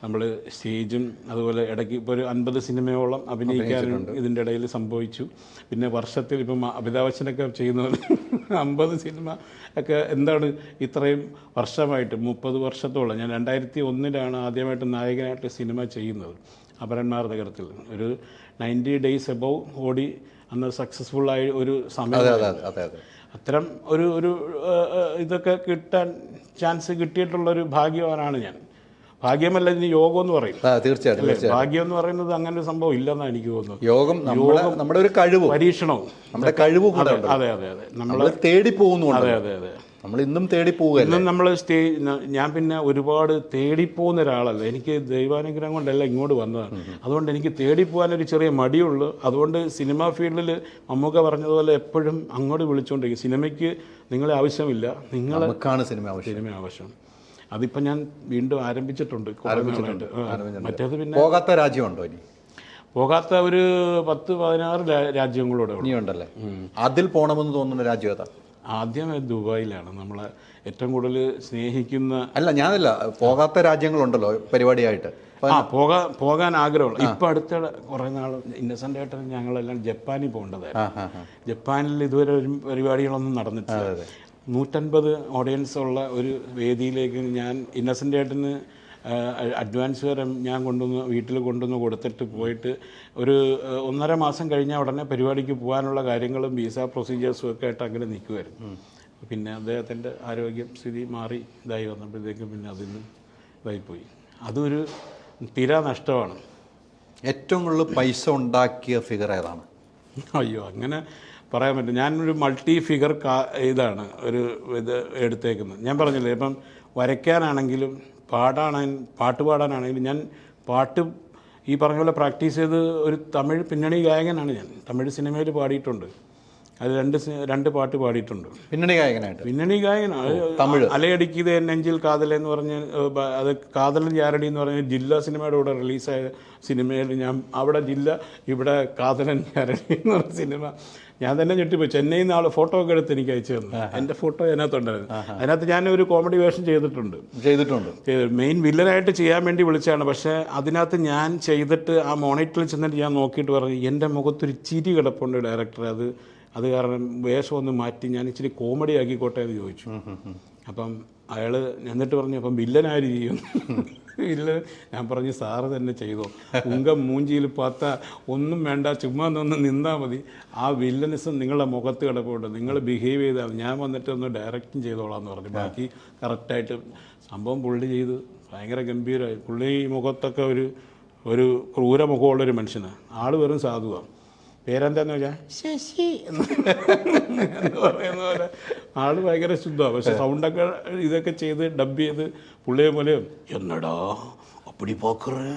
നമ്മൾ സ്റ്റേജും അതുപോലെ ഇടയ്ക്ക് ഇപ്പോൾ ഒരു 50 സിനിമയോളം അഭിനയിക്കാനും ഇതിൻ്റെ ഇടയിൽ സംഭവിച്ചു. പിന്നെ വർഷത്തിൽ ഇപ്പം അമിതാഭ് ബച്ചനൊക്കെ ചെയ്യുന്നത് 50 സിനിമ ഒക്കെ എന്താണ് ഇത്രയും വർഷമായിട്ട് 30 വർഷത്തോളം. ഞാൻ 2001-ലാണ് ആദ്യമായിട്ട് നായകനായിട്ട് സിനിമ ചെയ്യുന്നത്. അപരന്മാർ നഗരത്തിൽ ഒരു 90 ഡേയ്സ് എബവ് ഓടി അന്ന് സക്സസ്ഫുള്ളായ ഒരു സമയം. അത്തരം ഒരു ഇതൊക്കെ കിട്ടാൻ ചാൻസ് കിട്ടിയിട്ടുള്ളൊരു ഭാഗ്യവാനാണ് ഞാൻ. ഭാഗ്യമല്ല ഇതിന് യോഗം എന്ന് പറയും. തീർച്ചയായിട്ടും ഭാഗ്യം എന്ന് പറയുന്നത് അങ്ങനെ ഒരു സംഭവം ഇല്ലെന്നാണ് എനിക്ക് തോന്നുന്നത്. യോഗം നമ്മുടെ ഒരു കഴിവ്, പരീക്ഷണവും നമ്മുടെ കഴിവ്. അതെ നമ്മൾ തേടി പോകുന്നു. അതെ നമ്മൾ ഇന്നും തേടി പോവുക. ഇന്നും നമ്മൾ ഞാൻ പിന്നെ ഒരുപാട് തേടിപ്പോകുന്ന ഒരാളല്ല. എനിക്ക് ദൈവാനുഗ്രഹം കൊണ്ടല്ല ഇങ്ങോട്ട് വന്നതാണ്. അതുകൊണ്ട് എനിക്ക് തേടിപ്പോകാനൊരു ചെറിയ മടിയുള്ളൂ. അതുകൊണ്ട് സിനിമാ ഫീൽഡിൽ മമ്മൂക്ക പറഞ്ഞതുപോലെ എപ്പോഴും അങ്ങോട്ട് വിളിച്ചുകൊണ്ടിരിക്കും. സിനിമയ്ക്ക് നിങ്ങളെ ആവശ്യമില്ല, നിങ്ങൾക്കാണ് സിനിമ ആവശ്യം. അതിപ്പോൾ ഞാൻ വീണ്ടും ആരംഭിച്ചിട്ടുണ്ട്. മറ്റേത് പിന്നെ പോകാത്ത രാജ്യമുണ്ടോ? ഇനി പോകാത്ത ഒരു 10-16 രാജ്യങ്ങളോടെ ഉണ്ടല്ലേ. അതിൽ പോകണമെന്ന് തോന്നുന്ന രാജ്യം ഏതാ? ആദ്യം ദുബായിലാണ്. നമ്മളെ ഏറ്റവും കൂടുതൽ സ്നേഹിക്കുന്ന ഞാനല്ല, പോകാത്ത രാജ്യങ്ങളുണ്ടല്ലോ പരിപാടിയായിട്ട്. പോകാൻ ആഗ്രഹമുള്ള. ഇപ്പം അടുത്ത കുറേ നാൾ ഇന്നസെൻ്റ് ആയിട്ട് ഞങ്ങളെല്ലാം ജപ്പാനിൽ പോകേണ്ടതായിരുന്നു. ജപ്പാനിൽ ഇതുവരെ ഒരു പരിപാടികളൊന്നും നടന്നിട്ടില്ല. 150 ഓഡിയൻസ് ഉള്ള ഒരു വേദിയിലേക്ക് ഞാൻ ഇന്നസെൻ്റ് ഏട്ടന് അഡ്വാൻസ് വരെ ഞാൻ വീട്ടിൽ കൊണ്ടുവന്ന് കൊടുത്തിട്ട് പോയിട്ട് ഒരു 1.5 മാസം കഴിഞ്ഞാൽ ഉടനെ പരിപാടിക്ക് പോകാനുള്ള കാര്യങ്ങളും വിസ പ്രൊസീജിയേഴ്സും ഒക്കെ ആയിട്ട് അങ്ങനെ നിൽക്കുമായിരുന്നു. പിന്നെ അദ്ദേഹത്തിൻ്റെ ആരോഗ്യം സ്ഥിതി മാറി ഇതായി വന്നപ്പോഴത്തേക്കും പിന്നെ അതിന് ഇതായിപ്പോയി. അതൊരു തീരാ നഷ്ടമാണ്. ഏറ്റവും കൂടുതൽ പൈസ ഉണ്ടാക്കിയ ഫിഗർ ഏതാണ്? അയ്യോ, അങ്ങനെ പറയാൻ പറ്റും. ഞാനൊരു മൾട്ടി ഫിഗർ ഇതാണ് ഒരു ഇത് എടുത്തേക്കുന്നത്. ഞാൻ പറഞ്ഞില്ലേ, ഇപ്പം വരയ്ക്കാനാണെങ്കിലും പാട്ട് പാടാനാണെങ്കിലും ഞാൻ പാട്ട് ഈ പറഞ്ഞ പോലെ പ്രാക്ടീസ് ചെയ്ത് ഒരു തമിഴ് പിന്നണി ഗായകനാണ് ഞാൻ. തമിഴ് സിനിമയിൽ പാടിയിട്ടുണ്ട്. അത് രണ്ട് പാട്ട് പാടിയിട്ടുണ്ട്. പിന്നണി ഗായകനാണ്. അലയടിക്കിത് നെഞ്ചിൽ കാതൽ എന്ന് പറഞ്ഞ് അത് കാതലൻ യാരടി എന്ന് പറഞ്ഞ ജില്ലാ സിനിമയുടെ കൂടെ റിലീസായ സിനിമയിൽ ഞാൻ അവിടെ ജില്ല, ഇവിടെ കാതലൻ യാരടി എന്ന് പറഞ്ഞ സിനിമ ഞാൻ തന്നെ ഞെട്ടിപ്പോയി. ചെന്നൈയിൽ നിന്ന് ആൾ ഫോട്ടോ ഒക്കെ എടുത്ത് എനിക്ക് അയച്ചു തന്നു. എൻ്റെ ഫോട്ടോ അതിനകത്തുണ്ടായിരുന്നു. അതിനകത്ത് ഞാൻ ഒരു കോമഡി വേഷം ചെയ്തിട്ടുണ്ട്. മെയിൻ വില്ലനായിട്ട് ചെയ്യാൻ വേണ്ടി വിളിച്ചതാണ്. പക്ഷേ അതിനകത്ത് ഞാൻ ചെയ്തിട്ട് ആ മോണിറ്ററിൽ ചെന്നിട്ട് ഞാൻ നോക്കിയിട്ട് പറഞ്ഞു, എൻ്റെ മുഖത്തൊരു ചിരി കിടപ്പുണ്ട് ഡയറക്ടർ, അത് കാരണം വേഷം ഒന്ന് മാറ്റി ഞാൻ ഇച്ചിരി കോമഡി ആക്കിക്കോട്ടെ എന്ന് ചോദിച്ചു. അപ്പം അയാൾ എന്നിട്ട് പറഞ്ഞു, അപ്പം വില്ലനാര് ചെയ്യും? ഞാൻ പറഞ്ഞു, സാറ് തന്നെ ചെയ്തോ, മൂഞ്ചിയിൽ പാത്ത ഒന്നും വേണ്ട, ചുമ്മാ ഒന്ന് നിന്നാൽ മതി, ആ വില്ലനിസം നിങ്ങളുടെ മുഖത്ത് കിടപ്പുണ്ട്, നിങ്ങൾ ബിഹേവ് ചെയ്താൽ ഞാൻ വന്നിട്ട് ഒന്ന് ഡയറക്റ്റും ചെയ്തോളാം എന്ന് പറഞ്ഞു. ബാക്കി കറക്റ്റായിട്ട് സംഭവം പുള്ളി ചെയ്ത് ഭയങ്കര ഗംഭീരമായി. പുള്ളി ഈ മുഖത്തൊക്കെ ഒരു ക്രൂര മുഖമുള്ളൊരു മനുഷ്യനാണ്. ആൾ വെറും സാധുവാണ്. പേരെന്താന്ന് വെച്ചാൽ ശശി എന്ന് പറയുന്ന പോലെ ആള് ഭയങ്കര ശുദ്ധമാണ്. പക്ഷെ സൗണ്ടൊക്കെ ഇതൊക്കെ ചെയ്ത് ഡബ് ചെയ്ത് പുള്ളിയെ പോലെ എന്നടാ അപ്പടി പോക്കറേ,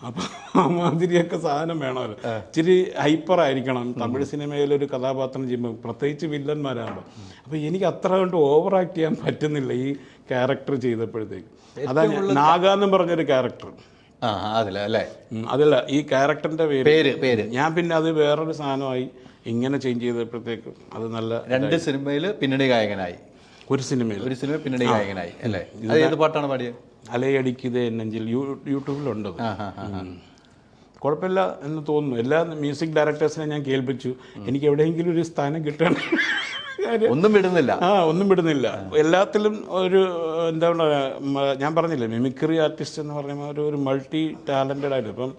അപ്പം ആ മാതിരിയൊക്കെ സാധനം വേണമല്ലോ. ഇച്ചിരി ഹൈപ്പറായിരിക്കണം തമിഴ് സിനിമയിലൊരു കഥാപാത്രം ചെയ്യുമ്പോൾ, പ്രത്യേകിച്ച് വില്ലന്മാരാണല്ലോ. അപ്പം എനിക്ക് അത്ര കൊണ്ട് ഓവർ ആക്ട് ചെയ്യാൻ പറ്റുന്നില്ല ഈ ക്യാരക്ടർ ചെയ്തപ്പോഴത്തേക്ക്. അതാ നാഗ എന്നും പറഞ്ഞൊരു ക്യാരക്ടർ. അതല്ല, ഈ ക്യാരക്ടറിന്റെ പേര് ഞാൻ പിന്നെ അത് വേറൊരു സാധനമായി ഇങ്ങനെ ചേഞ്ച് ചെയ്തപ്പോഴത്തേക്കും അത് നല്ല. 2 സിനിമയിൽ പിന്നണി ഗായകനായി, ഒരു സിനിമ പിന്നണി ഗായകനായി അല്ലേ? ഏത് പാട്ടാണ് പാടിയത്? അലയടിക്കിത് നെഞ്ചിൽ. യൂട്യൂബിലുണ്ട്. കുഴപ്പമില്ല എന്ന് തോന്നുന്നു. എല്ലാ മ്യൂസിക് ഡയറക്ടേഴ്സിനെ ഞാൻ കേൾപ്പിച്ചു. എനിക്ക് എവിടെയെങ്കിലും ഒരു സ്ഥാനം കിട്ടണം. ഒന്നും വിടുന്നില്ല. എല്ലാത്തിലും ഒരു എന്താ പറയുക, ഞാൻ പറഞ്ഞില്ലേ മിമിക്രി ആർട്ടിസ്റ്റ് എന്ന് പറയുമ്പോൾ ഒരു മൾട്ടി ടാലൻറ്റഡ് ആയിട്ട്. ഇപ്പം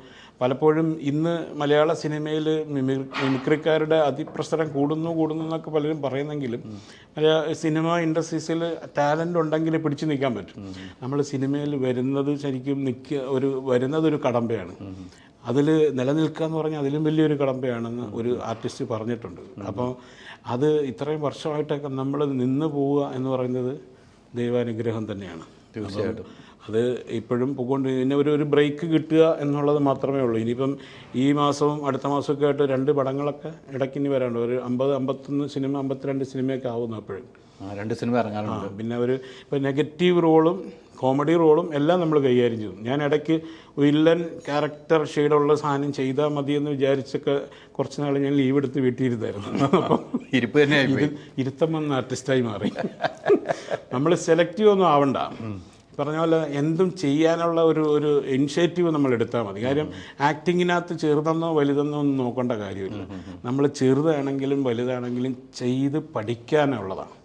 പലപ്പോഴും ഇന്ന് മലയാള സിനിമയിൽ മിമിക്രിക്കാരുടെ അതിപ്രസരം കൂടുന്നു എന്നൊക്കെ പലരും പറയുന്നെങ്കിലും സിനിമ ഇൻഡസ്ട്രീസിൽ ടാലൻ്റ് ഉണ്ടെങ്കിൽ പിടിച്ചു നിൽക്കാൻ പറ്റും. നമ്മൾ സിനിമയിൽ വരുന്നത് ശരിക്കും വരുന്നതൊരു കടമ്പയാണ്. അതിൽ നിലനിൽക്കുക എന്ന് പറഞ്ഞാൽ അതിലും വലിയൊരു കടമ്പയാണെന്ന് ഒരു ആർട്ടിസ്റ്റ് പറഞ്ഞിട്ടുണ്ട്. അപ്പോൾ അത് ഇത്രയും വർഷമായിട്ടൊക്കെ നമ്മൾ നിന്ന് പോവുക എന്ന് പറയുന്നത് ദൈവാനുഗ്രഹം തന്നെയാണ്. തീർച്ചയായിട്ടും അത് ഇപ്പോഴും പോയിക്കൊണ്ട് പിന്നെ ഒരു ബ്രേക്ക് കിട്ടുക എന്നുള്ളത് മാത്രമേ ഉള്ളൂ. ഇനിയിപ്പം ഈ മാസവും അടുത്ത മാസമൊക്കെ ആയിട്ട് 2 പടങ്ങളൊക്കെ ഇടയ്ക്കിനി വരാണ്ട്, ഒരു 50-51 സിനിമ 52 സിനിമയൊക്കെ ആവുന്നു അപ്പോഴും. 2 സിനിമ ഇറങ്ങാറുണ്ട്. പിന്നെ ഇപ്പോൾ നെഗറ്റീവ് റോളും കോമഡി റോളും എല്ലാം നമ്മൾ കൈകാര്യം ചെയ്തു. ഞാൻ ഇടയ്ക്ക് വില്ലൻ ക്യാരക്ടർ ഷെയ്ഡുള്ള സാധനം ചെയ്താൽ മതിയെന്ന് വിചാരിച്ചൊക്കെ കുറച്ച് നാൾ ഞാൻ ലീവ് എടുത്ത് വീട്ടിലിരുന്നായിരുന്നു. അപ്പം ഇരുത്തം വന്ന ആർട്ടിസ്റ്റായി മാറി. നമ്മൾ സെലക്റ്റീവ് ഒന്നും ആവണ്ട. പറഞ്ഞ പോലെ എന്തും ചെയ്യാനുള്ള ഒരു ഇനിഷ്യേറ്റീവ് നമ്മൾ എടുത്താൽ മതി. കാര്യം ആക്ടിങ്ങിനകത്ത് ചെറുതെന്നോ വലുതെന്നോ ഒന്നും നോക്കേണ്ട കാര്യമില്ല. നമ്മൾ ചെറുതാണെങ്കിലും വലുതാണെങ്കിലും ചെയ്ത് പഠിക്കാനുള്ളതാണ്.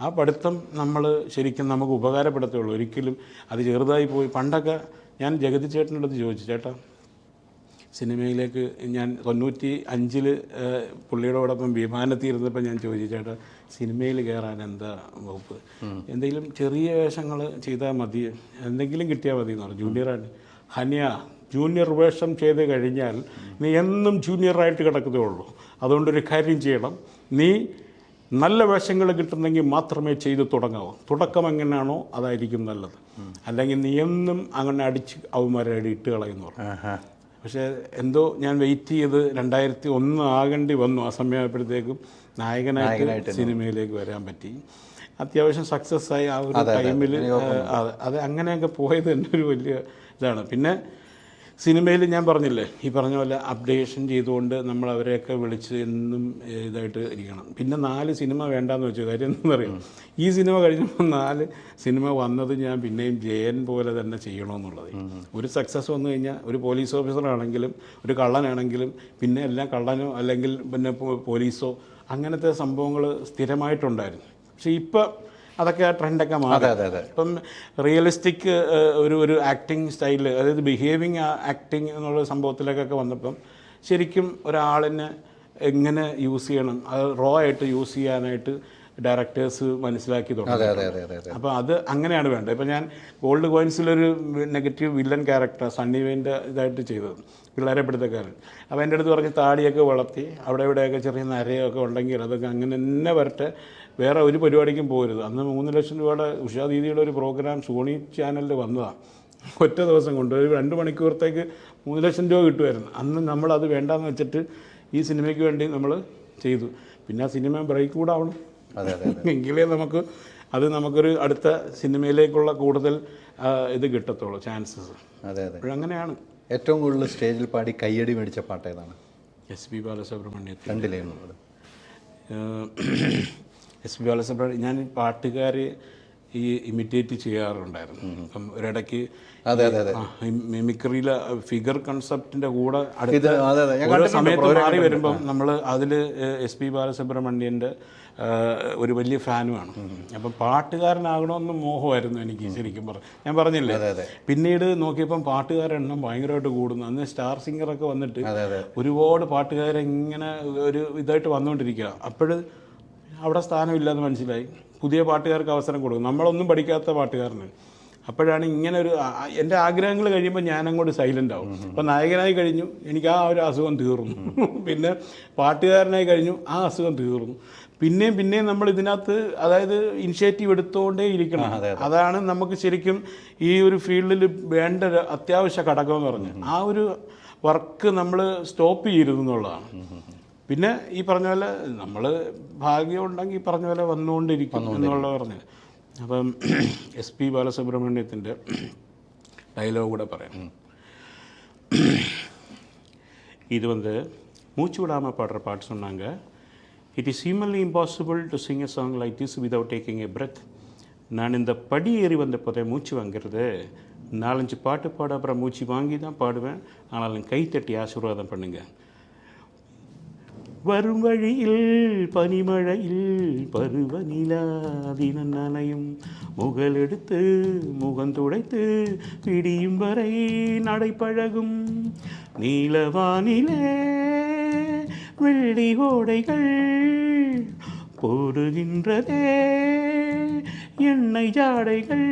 ആ പഠിത്തം നമ്മൾ ശരിക്കും നമുക്ക് ഉപകാരപ്പെടുത്തുള്ളൂ. ഒരിക്കലും അത് ചെറുതായി പോയി. പണ്ടൊക്കെ ഞാൻ ജഗതി ചേട്ടൻ്റെ അടുത്ത് ചോദിച്ചു, ചേട്ടാ സിനിമയിലേക്ക് ഞാൻ 95 പുള്ളിയോടൊപ്പം വിമാനത്തിൽ ഇരുന്നപ്പോൾ ഞാൻ ചോദിച്ചു, ചേട്ടാ സിനിമയിൽ കയറാൻ എന്താ വകുപ്പ്? എന്തെങ്കിലും ചെറിയ വേഷങ്ങൾ ചെയ്താൽ മതി, എന്തെങ്കിലും കിട്ടിയാൽ മതി എന്ന് പറഞ്ഞു. ജൂനിയറാണ്. ഹനിയ ജൂനിയർ വേഷം ചെയ്ത് കഴിഞ്ഞാൽ നീ എന്നും ജൂനിയറായിട്ട് കിടക്കത്തേ ഉള്ളൂ. അതുകൊണ്ടൊരു കാര്യം ചെയ്യണം, നീ നല്ല വേഷങ്ങൾ കിട്ടുന്നെങ്കിൽ മാത്രമേ ചെയ്ത് തുടങ്ങാവൂ. തുടക്കം എങ്ങനെയാണോ അതായിരിക്കും നല്ലത്. അല്ലെങ്കിൽ നീ എന്നും അങ്ങനെ അടിച്ച് അവന്മാരെ ഇട്ട് കളയുന്നു. പക്ഷേ എന്തോ ഞാൻ വെയിറ്റ് ചെയ്ത് 2001 ആകേണ്ടി വന്നു. ആ സമയമായപ്പോഴത്തേക്കും നായകനായിട്ട് സിനിമയിലേക്ക് വരാൻ പറ്റി. അത്യാവശ്യം സക്സസ് ആയി. ആ ഒരു ടൈമിൽ അത് അങ്ങനെയൊക്കെ പോയത് എൻ്റെ ഒരു വലിയ ഇതാണ്. പിന്നെ സിനിമയിൽ ഞാൻ പറഞ്ഞില്ലേ, ഈ പറഞ്ഞ പോലെ അപ്ഡേഷൻ ചെയ്തുകൊണ്ട് നമ്മൾ അവരെയൊക്കെ വിളിച്ച് എന്നും ഇതായിട്ട് ഇരിക്കണം. പിന്നെ 4 സിനിമ വേണ്ടാന്ന് വെച്ചു. കാര്യം എന്താണെന്നറിയാം, ഈ സിനിമ കഴിഞ്ഞപ്പോൾ 4 സിനിമ വന്നത് ഞാൻ പിന്നെയും ജയൻ പോലെ തന്നെ ചെയ്യണമെന്നുള്ളത്. ഒരു സക്സസ് വന്നു കഴിഞ്ഞാൽ ഒരു പോലീസ് ഓഫീസറാണെങ്കിലും ഒരു കള്ളനാണെങ്കിലും പിന്നെ എല്ലാം കള്ളനോ അല്ലെങ്കിൽ പിന്നെ പോലീസോ അങ്ങനത്തെ സംഭവങ്ങൾ സ്ഥിരമായിട്ടുണ്ടായിരുന്നു. പക്ഷേ ഇപ്പം അതൊക്കെ ആ ട്രെൻഡൊക്കെ മാറി. ഇപ്പം റിയലിസ്റ്റിക് ഒരു ആക്ടിങ് സ്റ്റൈല്, അതായത് ബിഹേവിങ് ആക്ടിങ് എന്നുള്ള സംഭവത്തിലേക്കൊക്കെ വന്നപ്പം ശരിക്കും ഒരാളിനെ എങ്ങനെ യൂസ് ചെയ്യണം, അത് റോ ആയിട്ട് യൂസ് ചെയ്യാനായിട്ട് ഡയറക്ടേഴ്സ് മനസ്സിലാക്കി തുടങ്ങി. അപ്പോൾ അത് അങ്ങനെയാണ് വേണ്ടത്. ഇപ്പോൾ ഞാൻ ഗോൾഡ് കോയിൻസിലൊരു നെഗറ്റീവ് വില്ലൻ ക്യാരക്ടർ സണ്ണി വെയിൻ്റെ ഇതായിട്ട് ചെയ്തത്, പിള്ളേരെ പിടുത്തക്കാരൻ. അപ്പോൾ എൻ്റെ അടുത്ത് പറഞ്ഞ് താടിയൊക്കെ വളർത്തി അവിടെ ഇവിടെയൊക്കെ ചെറിയ നരയൊക്കെ ഉണ്ടെങ്കിൽ അതൊക്കെ അങ്ങനെ തന്നെ വരട്ടെ, വേറെ ഒരു പരിപാടിക്കും പോകരുത്. അന്ന് 3 ലക്ഷം രൂപയുടെ ഉഷാ ദീദിയുടെ ഒരു പ്രോഗ്രാം സോണി ചാനലിൽ വന്നതാണ്. ഒറ്റ ദിവസം കൊണ്ട് ഒരു 2 മണിക്കൂറത്തേക്ക് 3 ലക്ഷം രൂപ കിട്ടുമായിരുന്നു. അന്ന് നമ്മളത് വേണ്ടാന്ന് വെച്ചിട്ട് ഈ സിനിമയ്ക്ക് വേണ്ടി നമ്മൾ ചെയ്തു. പിന്നെ ആ സിനിമ ബ്രേക്ക് കൂടെ ആവണം, എങ്കിലേ നമുക്കൊരു അടുത്ത സിനിമയിലേക്കുള്ള കൂടുതൽ ഇത് കിട്ടത്തുള്ളൂ, ചാൻസസ്. അപ്പോഴങ്ങനെയാണ്. ഏറ്റവും കൂടുതൽ സ്റ്റേജിൽ പാടി കയ്യടി മേടിച്ച പാട്ട് ഏതാണ്? SP ബാലസുബ്രഹ്മണ്യത്തിൽ. കണ്ടില്ലേ? SP ബാലസുബ്രഹ്മണ്യം ഞാൻ പാട്ടുകാർ ഈ ഇമിറ്റേറ്റ് ചെയ്യാറുണ്ടായിരുന്നു. അപ്പം ഒരിടയ്ക്ക് മിമിക്രിയിലെ ഫിഗർ കൺസെപ്റ്റിൻ്റെ കൂടെ ഓരോ സമയത്ത് മാറി വരുമ്പം നമ്മൾ അതിൽ SP ബാലസുബ്രഹ്മണ്യൻ്റെ ഒരു വലിയ ഫാനുമാണ്. അപ്പം പാട്ടുകാരനാകണമെന്ന് മോഹമായിരുന്നു എനിക്ക് ശരിക്കും ഞാൻ പറഞ്ഞില്ലേ. പിന്നീട് നോക്കിയപ്പം പാട്ടുകാരെണ്ണം ഭയങ്കരമായിട്ട് കൂടുന്നു. അന്ന് സ്റ്റാർ സിംഗറൊക്കെ വന്നിട്ട് ഒരുപാട് പാട്ടുകാരെങ്ങനെ ഒരു ഇതായിട്ട് വന്നുകൊണ്ടിരിക്കുക. അപ്പോൾ അവിടെ സ്ഥാനമില്ലെന്ന് മനസ്സിലായി. പുതിയ പാട്ടുകാർക്ക് അവസരം കൊടുക്കും, നമ്മളൊന്നും പഠിക്കാത്ത പാട്ടുകാരന്. അപ്പോഴാണ് ഇങ്ങനെ ഒരു എൻ്റെ ആഗ്രഹങ്ങൾ കഴിയുമ്പോൾ ഞാനങ്ങോട്ട് സൈലൻ്റ് ആവും. അപ്പം നായകനായി കഴിഞ്ഞു, എനിക്ക് ആ ഒരു അസുഖം തീർന്നു. പിന്നെ പാട്ടുകാരനായി കഴിഞ്ഞു, ആ അസുഖം തീർന്നു. പിന്നെയും നമ്മൾ ഇതിനകത്ത് അതായത് ഇനിഷ്യേറ്റീവ് എടുത്തുകൊണ്ടേ ഇരിക്കണം. അതാണ് നമുക്ക് ശരിക്കും ഈ ഒരു ഫീൽഡിൽ വേണ്ട ഒരു അത്യാവശ്യ ഘടകം എന്ന് പറഞ്ഞാൽ ആ ഒരു വർക്ക് നമ്മൾ സ്റ്റോപ്പ് ചെയ്യരുത് എന്നുള്ളതാണ്. പിന്നെ ഈ പറഞ്ഞ പോലെ നമ്മൾ ഭാഗ്യം ഉണ്ടെങ്കിൽ ഈ പറഞ്ഞ പോലെ വന്നുകൊണ്ടിരിക്കും എന്നുള്ള പറഞ്ഞത്. അപ്പം SP ബാലസുബ്രഹ്മണ്യത്തിൻ്റെ ഡയലോഗ് കൂടെ പറയാം. இது மூச்சு விடாமல் பாடுற பாட்டு சொன்னாங்க. It is humanly impossible to sing a song like this without taking a breath. நான் இந்த படி ஏறி வந்தப்போதே மூச்சு வாங்கிறது 4-5 பாட்டு பாட அப்புறம் மூச்சு வாங்கி தான் பாடுவேன். ஆனாலும் கை தட்டி ஆசீர்வாதம் பண்ணுங்க. வரும் வழியில் பனிமழையில் பருவநிலா தினம் நனையும், முகலெடுத்து முகம் துடைத்து பிடியும் வரை நடைப்பழகும், நீலவானிலே வெள்ளி ஓடைகள் போடுகின்றதே எண்ணெய் ஜாடைகள்,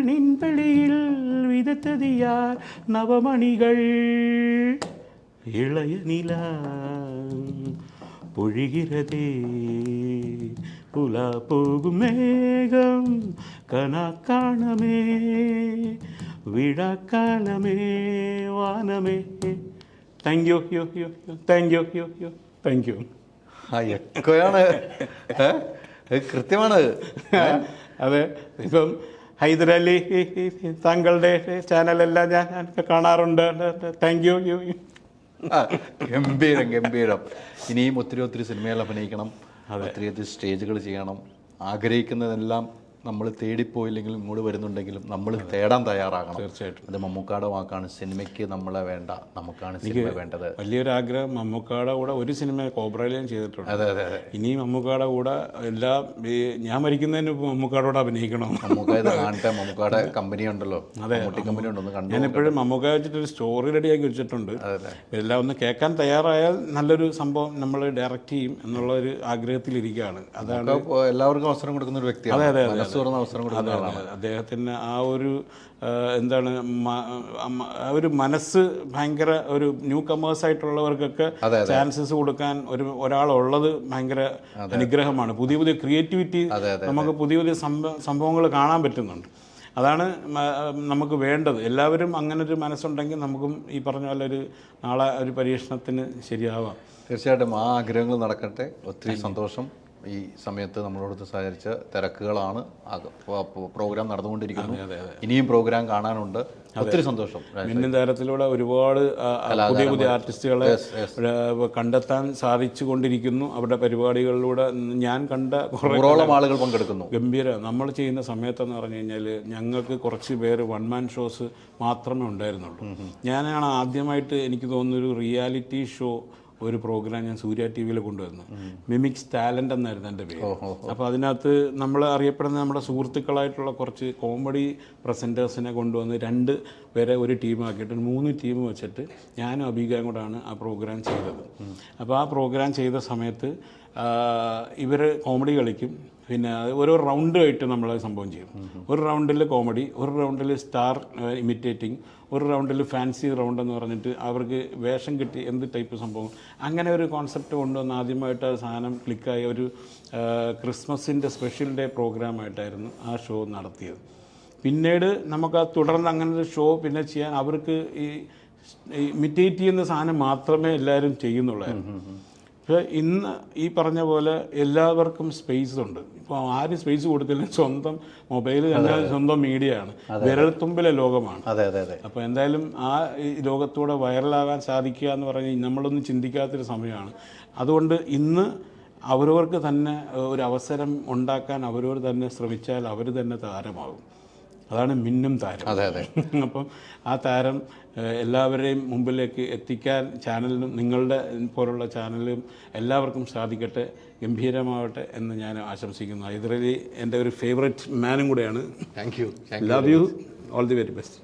நின்வெளியில் விதத்தது யார் நவமணிகள், இளைய நிலா பொழிகிறதே, புலா போகும் மேகம் கனா காணமே, விழா காலமே வானமே. Thank you. എക്കോയാണ്, കൃത്യമാണ്. അതെ, ഇപ്പം ഹൈദരലി താങ്കളുടെ ചാനലെല്ലാം ഞാൻ കാണാറുണ്ട്. Thank you. ഗംഭീരം. ഇനിയും ഒത്തിരി സിനിമകൾ അഭിനയിക്കണം, ഒത്തിരി സ്റ്റേജുകൾ ചെയ്യണം. ആഗ്രഹിക്കുന്നതെല്ലാം നമ്മൾ തേടിപ്പോയില്ലെങ്കിലും ഇങ്ങോട്ട് വരുന്നുണ്ടെങ്കിലും നമ്മൾ തേടാൻ തയ്യാറാകണം. തീർച്ചയായിട്ടും. അത് മമ്മൂക്കാടെ വാക്കാണ്. സിനിമയ്ക്ക് നമ്മളെ വേണ്ട, നമുക്കാണ് സിനിമ വേണ്ടത്. വലിയൊരു ആഗ്രഹം മമ്മൂക്കാടെ കൂടെ ഒരു സിനിമ കോബ്രയിലും ചെയ്തിട്ടുണ്ട്. അതെ. ഇനി മമ്മൂക്കാടെ കൂടെ എല്ലാം ഞാൻ മരിക്കുന്നതിന് മമ്മൂക്കാടെ കൂടെ അഭിനയിക്കണം. മമ്മൂക്ക ഇത് കാണട്ടെ. മമ്മൂക്കാടെ കമ്പനി ഉണ്ടല്ലോ, മമ്മൂട്ടി കമ്പനി ഉണ്ടെന്ന് കണ്ടു. ഞാൻ എപ്പോഴും മമ്മൂക്ക വെച്ചിട്ടൊരു സ്റ്റോറി റെഡിയാക്കി വെച്ചിട്ടുണ്ട്. എല്ലാം ഒന്ന് കേൾക്കാൻ തയ്യാറായാൽ നല്ലൊരു സംഭവം നമ്മൾ ഡയറക്റ്റ് ചെയ്യും എന്നുള്ള ഒരു ആഗ്രഹത്തിലിരിക്കുകയാണ്. അതാണ് എല്ലാവർക്കും അവസരം കൊടുക്കുന്ന ഒരു വ്യക്തിയാണ്. അതെ. അവസരം കൊടുക്കുന്ന ആളാണ് അദ്ദേഹത്തിന്. ആ ഒരു എന്താണ് ഒരു മനസ്സ് ഭയങ്കര ഒരു ന്യൂ കമേഴ്സ് ആയിട്ടുള്ളവർക്കൊക്കെ ചാൻസസ് കൊടുക്കാൻ ഒരാളുള്ളത് ഭയങ്കര അനുഗ്രഹമാണ്. പുതിയ ക്രിയേറ്റിവിറ്റി നമുക്ക് പുതിയ സംഭവങ്ങൾ കാണാൻ പറ്റുന്നുണ്ട്. അതാണ് നമുക്ക് വേണ്ടത്. എല്ലാവരും അങ്ങനെ ഒരു മനസ്സുണ്ടെങ്കിൽ നമുക്കും ഈ പറഞ്ഞ പോലെ ഒരു നാളെ ഒരു പരീക്ഷണത്തിന് ശരിയാവാം. തീർച്ചയായിട്ടും ആ ആഗ്രഹങ്ങൾ നടക്കട്ടെ. ഒത്തിരി സന്തോഷം. ഈ സമയത്ത് നമ്മളോട് സഹകരിച്ച തിരക്കുകളാണ്, പ്രോഗ്രാം നടന്നുകൊണ്ടിരിക്കുന്നു. ഇനിയും പ്രോഗ്രാം കാണാനുണ്ട്. ഒത്തിരി സന്തോഷം. മിന്നും താരത്തിലൂടെ ഒരുപാട് പുതിയ ആർട്ടിസ്റ്റുകളെ കണ്ടെത്താൻ സാധിച്ചു കൊണ്ടിരിക്കുന്നു. അവരുടെ പരിപാടികളിലൂടെ ഞാൻ കണ്ട കുറേയോളം ആളുകൾ പങ്കെടുക്കുന്നു. ഗംഭീര. നമ്മൾ ചെയ്യുന്ന സമയത്തെന്ന് പറഞ്ഞു കഴിഞ്ഞാൽ ഞങ്ങൾക്ക് കുറച്ച് പേര് 1 മാൻ ഷോസ് മാത്രമേ ഉണ്ടായിരുന്നുള്ളൂ. ഞാനാണ് ആദ്യമായിട്ട് എനിക്ക് തോന്നുന്നൊരു റിയാലിറ്റി ഷോ ഒരു പ്രോഗ്രാം ഞാൻ സൂര്യ ടി വിയിൽ കൊണ്ടുവന്നു. മിമിക്സ് ടാലൻ്റ് എന്നായിരുന്നു എൻ്റെ പേര്. അപ്പോൾ അതിനകത്ത് നമ്മൾ അറിയപ്പെടുന്ന നമ്മുടെ സുഹൃത്തുക്കളായിട്ടുള്ള കുറച്ച് കോമഡി പ്രസൻറ്റേഴ്സിനെ കൊണ്ടുവന്ന് 2 പേരെ ഒരു ടീമാക്കിയിട്ട് 3 ടീം വെച്ചിട്ട് ഞാനും അബീഗയും കൂടാണ് ആ പ്രോഗ്രാം ചെയ്തത്. അപ്പോൾ ആ പ്രോഗ്രാം ചെയ്ത സമയത്ത് ഇവർ കോമഡി കളിക്കും, പിന്നെ ഓരോ റൗണ്ടായിട്ട് നമ്മൾ സംഭവം ചെയ്യും. ഒരു റൗണ്ടിൽ കോമഡി, ഒരു റൗണ്ടിൽ സ്റ്റാർ ഇമിറ്റേറ്റിംഗ്, ഒരു റൗണ്ടിൽ ഫാൻസി റൗണ്ട് എന്ന് പറഞ്ഞിട്ട് അവർക്ക് വേഷം കിട്ടി എന്ത് ടൈപ്പ് സംഭവം, അങ്ങനെ ഒരു കോൺസെപ്റ്റ് കൊണ്ടുവന്ന് ആദ്യമായിട്ട് ആ സാധനം ക്ലിക്കായ ഒരു ക്രിസ്മസിൻ്റെ സ്പെഷ്യൽ ഡേ പ്രോഗ്രാമായിട്ടായിരുന്നു ആ ഷോ നടത്തിയത്. പിന്നീട് നമുക്ക് തുടർന്ന് അങ്ങനെ ഒരു ഷോ പിന്നെ ചെയ്യാൻ അവർക്ക് ഈ ഇമിറ്റേറ്റ് ചെയ്യുന്ന സാധനം മാത്രമേ എല്ലാവരും ചെയ്യുന്നുള്ളായിരുന്നു. പക്ഷേ ഇന്ന് ഈ പറഞ്ഞ പോലെ എല്ലാവർക്കും സ്പേസ് ഉണ്ട്. ഇപ്പോൾ ആരും സ്പേസ് കൊടുത്തില്ലെങ്കിൽ സ്വന്തം മൊബൈൽ തന്നെ സ്വന്തം മീഡിയ ആണ്, വിരൽത്തുമ്പിലെ ലോകമാണ്. അപ്പോൾ എന്തായാലും ആ ഈ ലോകത്തൂടെ വൈറലാകാൻ സാധിക്കുക എന്ന് പറഞ്ഞാൽ നമ്മളൊന്നും ചിന്തിക്കാത്തൊരു സമയമാണ്. അതുകൊണ്ട് ഇന്ന് അവരവർക്ക് തന്നെ ഒരു അവസരം ഉണ്ടാക്കാൻ അവരവർ തന്നെ ശ്രമിച്ചാൽ അവർ തന്നെ താരമാകും. അതാണ് മിന്നും താരം. അപ്പം ആ താരം എല്ലാവരെയും മുമ്പിലേക്ക് എത്തിക്കാൻ ചാനലിനും നിങ്ങളുടെ പോലുള്ള ചാനലിലും എല്ലാവർക്കും സാധിക്കട്ടെ, ഗംഭീരമാവട്ടെ എന്ന് ഞാൻ ആശംസിക്കുന്നു. ഹൈദരലി എൻ്റെ ഒരു ഫേവറേറ്റ് മാനും കൂടെയാണ്. Thank you. Love you, all the very best.